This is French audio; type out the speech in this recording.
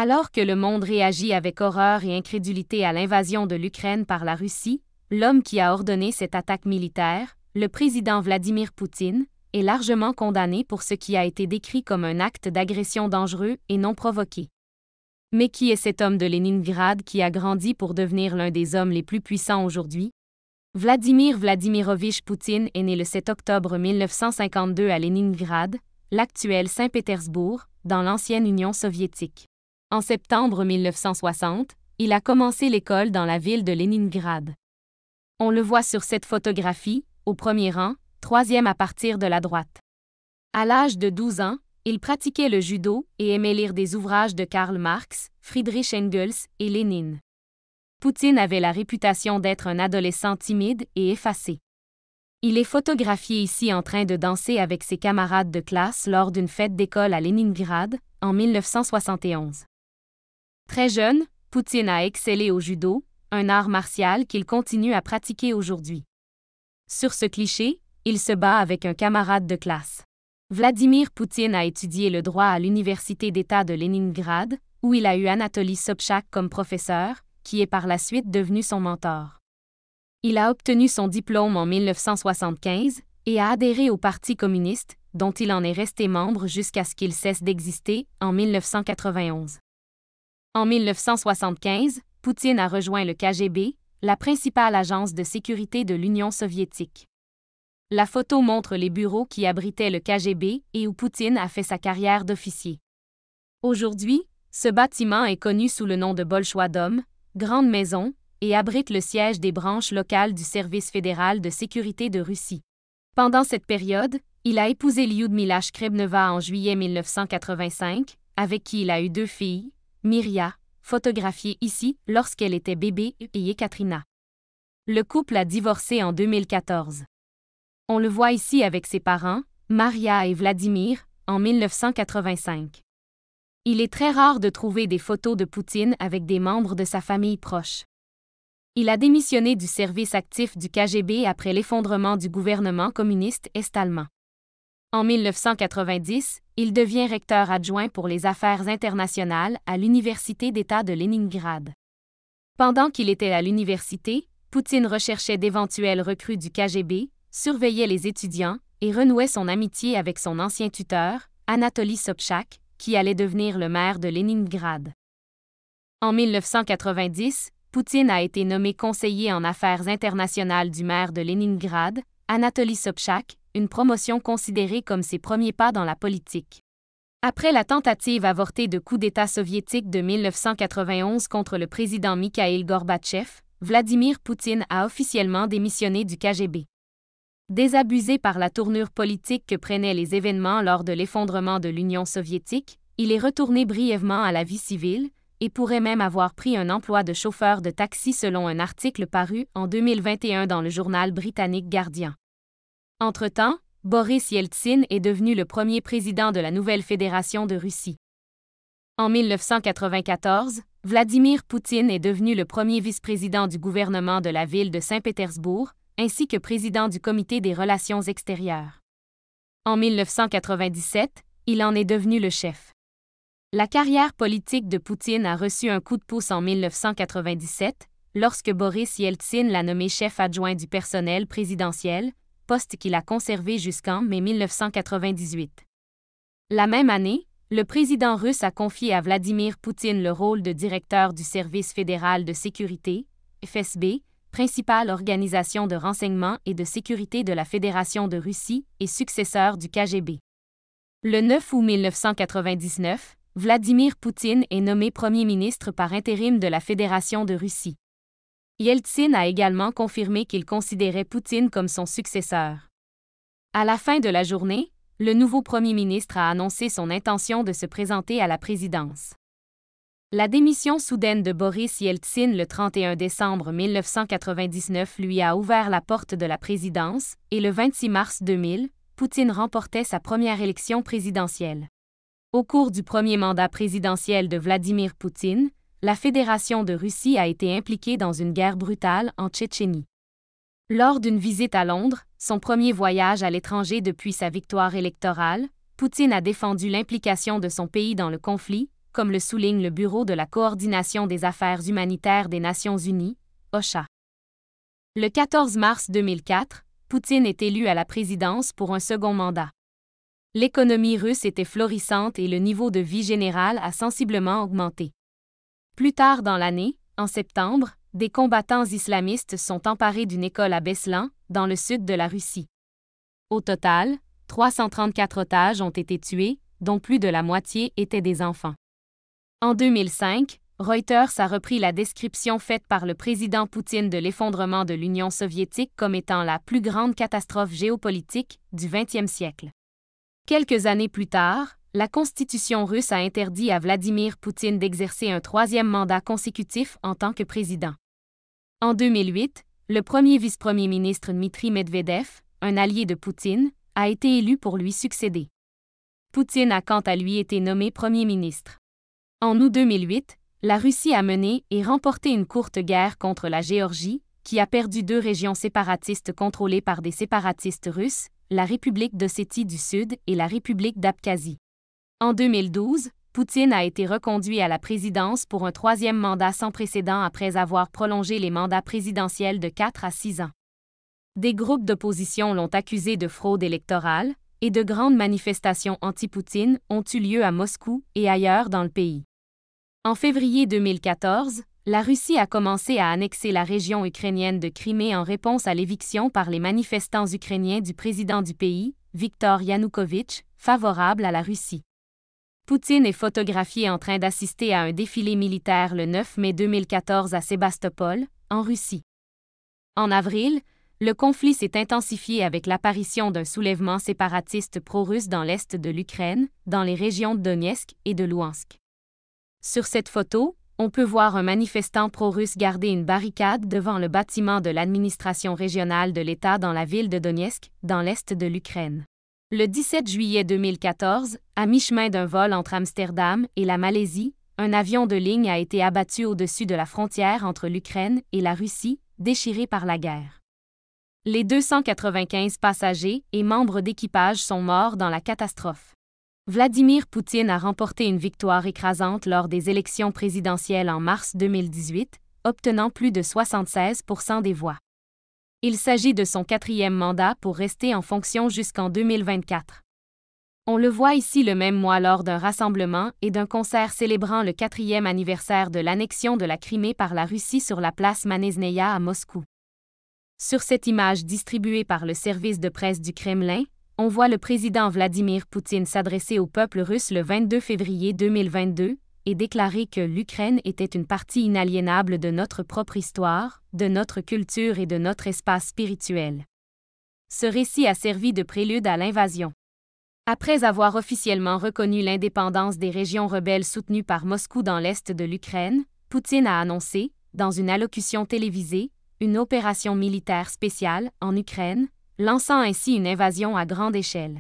Alors que le monde réagit avec horreur et incrédulité à l'invasion de l'Ukraine par la Russie, l'homme qui a ordonné cette attaque militaire, le président Vladimir Poutine, est largement condamné pour ce qui a été décrit comme un acte d'agression dangereux et non provoqué. Mais qui est cet homme de Léningrad qui a grandi pour devenir l'un des hommes les plus puissants aujourd'hui? Vladimir Vladimirovitch Poutine est né le 7 octobre 1952 à Léningrad, l'actuel Saint-Pétersbourg, dans l'ancienne Union soviétique. En septembre 1960, il a commencé l'école dans la ville de Léningrad. On le voit sur cette photographie, au premier rang, troisième à partir de la droite. À l'âge de 12 ans, il pratiquait le judo et aimait lire des ouvrages de Karl Marx, Friedrich Engels et Lénine. Poutine avait la réputation d'être un adolescent timide et effacé. Il est photographié ici en train de danser avec ses camarades de classe lors d'une fête d'école à Léningrad, en 1971. Très jeune, Poutine a excellé au judo, un art martial qu'il continue à pratiquer aujourd'hui. Sur ce cliché, il se bat avec un camarade de classe. Vladimir Poutine a étudié le droit à l'Université d'État de Léningrad, où il a eu Anatoly Sobchak comme professeur, qui est par la suite devenu son mentor. Il a obtenu son diplôme en 1975 et a adhéré au Parti communiste, dont il en est resté membre jusqu'à ce qu'il cesse d'exister, en 1991. En 1975, Poutine a rejoint le KGB, la principale agence de sécurité de l'Union soviétique. La photo montre les bureaux qui abritaient le KGB et où Poutine a fait sa carrière d'officier. Aujourd'hui, ce bâtiment est connu sous le nom de Bolchoï Dom, grande maison, et abrite le siège des branches locales du Service fédéral de sécurité de Russie. Pendant cette période, il a épousé Lyudmila Shkrebneva en juillet 1985, avec qui il a eu 2 filles, Miria, photographiée ici lorsqu'elle était bébé, et Yekaterina. Le couple a divorcé en 2014. On le voit ici avec ses parents, Maria et Vladimir, en 1985. Il est très rare de trouver des photos de Poutine avec des membres de sa famille proche. Il a démissionné du service actif du KGB après l'effondrement du gouvernement communiste est-allemand. En 1990, il devient recteur adjoint pour les affaires internationales à l'Université d'État de Léningrad. Pendant qu'il était à l'université, Poutine recherchait d'éventuelles recrues du KGB, surveillait les étudiants et renouait son amitié avec son ancien tuteur, Anatoly Sobchak, qui allait devenir le maire de Léningrad. En 1990, Poutine a été nommé conseiller en affaires internationales du maire de Léningrad, Anatoly Sobchak, une promotion considérée comme ses premiers pas dans la politique. Après la tentative avortée de coup d'État soviétique de 1991 contre le président Mikhaïl Gorbatchev, Vladimir Poutine a officiellement démissionné du KGB. Désabusé par la tournure politique que prenaient les événements lors de l'effondrement de l'Union soviétique, il est retourné brièvement à la vie civile et pourrait même avoir pris un emploi de chauffeur de taxi selon un article paru en 2021 dans le journal britannique Guardian. Entre-temps, Boris Yeltsin est devenu le premier président de la nouvelle Fédération de Russie. En 1994, Vladimir Poutine est devenu le premier vice-président du gouvernement de la ville de Saint-Pétersbourg, ainsi que président du Comité des relations extérieures. En 1997, il en est devenu le chef. La carrière politique de Poutine a reçu un coup de pouce en 1997, lorsque Boris Yeltsin l'a nommé chef adjoint du personnel présidentiel, poste qu'il a conservé jusqu'en mai 1998. La même année, le président russe a confié à Vladimir Poutine le rôle de directeur du Service fédéral de sécurité, FSB, principale organisation de renseignement et de sécurité de la Fédération de Russie et successeur du KGB. Le 9 août 1999, Vladimir Poutine est nommé Premier ministre par intérim de la Fédération de Russie. Yeltsin a également confirmé qu'il considérait Poutine comme son successeur. À la fin de la journée, le nouveau Premier ministre a annoncé son intention de se présenter à la présidence. La démission soudaine de Boris Yeltsin le 31 décembre 1999 lui a ouvert la porte de la présidence et le 26 mars 2000, Poutine remportait sa première élection présidentielle. Au cours du premier mandat présidentiel de Vladimir Poutine, la Fédération de Russie a été impliquée dans une guerre brutale en Tchétchénie. Lors d'une visite à Londres, son premier voyage à l'étranger depuis sa victoire électorale, Poutine a défendu l'implication de son pays dans le conflit, comme le souligne le Bureau de la coordination des affaires humanitaires des Nations unies, OCHA. Le 14 mars 2004, Poutine est élu à la présidence pour un second mandat. L'économie russe était florissante et le niveau de vie général a sensiblement augmenté. Plus tard dans l'année, en septembre, des combattants islamistes sont emparés d'une école à Beslan, dans le sud de la Russie. Au total, 334 otages ont été tués, dont plus de la moitié étaient des enfants. En 2005, Reuters a repris la description faite par le président Poutine de l'effondrement de l'Union soviétique comme étant la plus grande catastrophe géopolitique du XXe siècle. Quelques années plus tard, la Constitution russe a interdit à Vladimir Poutine d'exercer un troisième mandat consécutif en tant que président. En 2008, le premier vice-premier ministre Dmitri Medvedev, un allié de Poutine, a été élu pour lui succéder. Poutine a quant à lui été nommé premier ministre. En août 2008, la Russie a mené et remporté une courte guerre contre la Géorgie, qui a perdu 2 régions séparatistes contrôlées par des séparatistes russes, la République d'Ossétie du Sud et la République d'Abkhazie. En 2012, Poutine a été reconduit à la présidence pour un troisième mandat sans précédent après avoir prolongé les mandats présidentiels de 4 à 6 ans. Des groupes d'opposition l'ont accusé de fraude électorale, et de grandes manifestations anti-Poutine ont eu lieu à Moscou et ailleurs dans le pays. En février 2014, la Russie a commencé à annexer la région ukrainienne de Crimée en réponse à l'éviction par les manifestants ukrainiens du président du pays, Viktor Yanukovych, favorable à la Russie. Poutine est photographié en train d'assister à un défilé militaire le 9 mai 2014 à Sébastopol, en Russie. En avril, le conflit s'est intensifié avec l'apparition d'un soulèvement séparatiste pro-russe dans l'est de l'Ukraine, dans les régions de Donetsk et de Louhansk. Sur cette photo, on peut voir un manifestant pro-russe garder une barricade devant le bâtiment de l'administration régionale de l'État dans la ville de Donetsk, dans l'est de l'Ukraine. Le 17 juillet 2014, à mi-chemin d'un vol entre Amsterdam et la Malaisie, un avion de ligne a été abattu au-dessus de la frontière entre l'Ukraine et la Russie, déchirée par la guerre. Les 295 passagers et membres d'équipage sont morts dans la catastrophe. Vladimir Poutine a remporté une victoire écrasante lors des élections présidentielles en mars 2018, obtenant plus de 76% des voix. Il s'agit de son 4e mandat pour rester en fonction jusqu'en 2024. On le voit ici le même mois lors d'un rassemblement et d'un concert célébrant le 4e anniversaire de l'annexion de la Crimée par la Russie sur la place Manesneïa à Moscou. Sur cette image distribuée par le service de presse du Kremlin, on voit le président Vladimir Poutine s'adresser au peuple russe le 22 février 2022 et déclarer que l'Ukraine était une partie inaliénable de notre propre histoire, de notre culture et de notre espace spirituel. Ce récit a servi de prélude à l'invasion. Après avoir officiellement reconnu l'indépendance des régions rebelles soutenues par Moscou dans l'est de l'Ukraine, Poutine a annoncé, dans une allocution télévisée, une opération militaire spéciale en Ukraine, lançant ainsi une invasion à grande échelle.